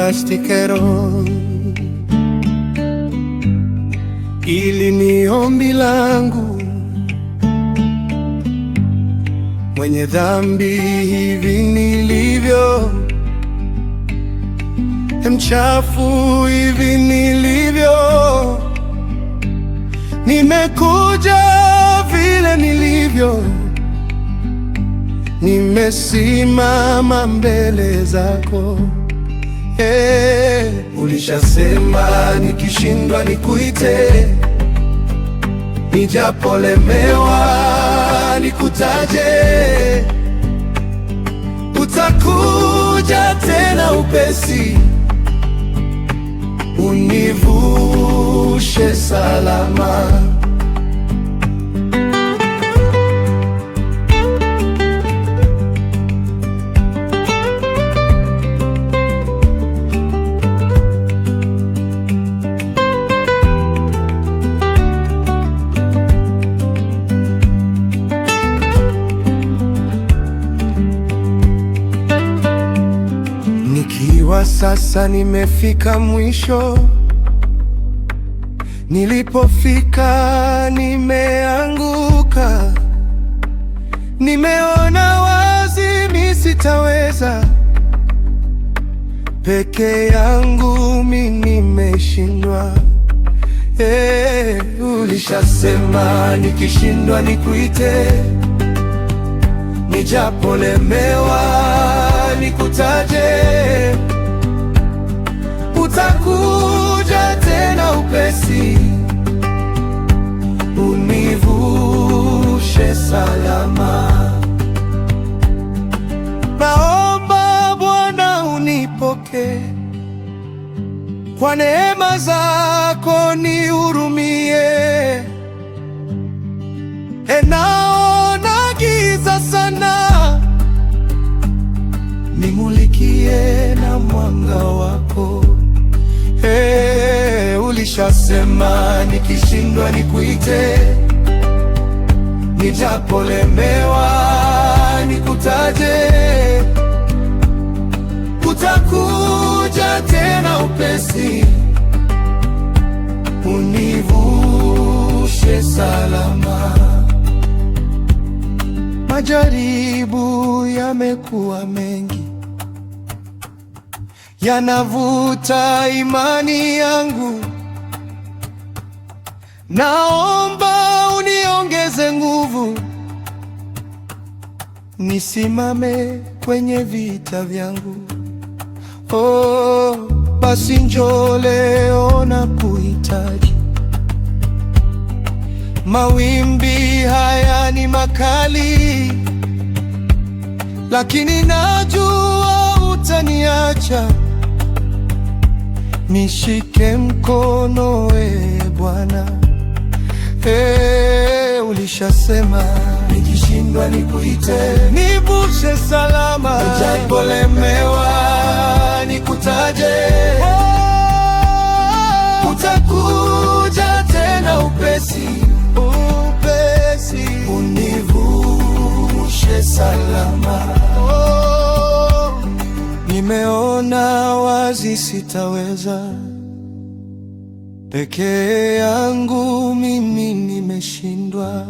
plastikero. Ili ni ombi langu, mwenye dhambi hivi nilivyo, mchafu hivi nilivyo, nimekuja vile nilivyo, nimesimama mbele zako. Ulishasema nikishindwa nikuite, nijapolemewa nikutaje. Utakuja tena upesi, univushe salama. Nikiwa sasa nimefika mwisho, nilipofika nimeanguka, nimeona wazi mimi sitaweza, peke yangu mimi nimeshindwa. Ulishasema nikishindwa nikuite, nijapolemewa nikutaje. Utakuja tena upesi, univushe salama. Naomba Bwana unipokee, kwa neema zako nihurumie. Naona giza sana, nimulikie na mwanga wako. Ulishasema nikishindwa nikuite, nijapolemewa nikutaje. Utakuja tena upesi, univushe salama. Majaribu yamekuwa mengi, yanavuta imani yangu. Naomba uniongeze nguvu, nisimame kwenye vita vyangu. Basi njoo leo nakuhitaji. Mawimbi haya ni makali, lakini najua utaniacha. Nishike mkono Bwana. Ulishasema nikishindwa nikuite, nivushe salama. Nijapolemewa nikutaje. Utakuja tena upesi, univushe salama. Nimeona wazi sitaweza, peke yangu mimi nimeshindwa.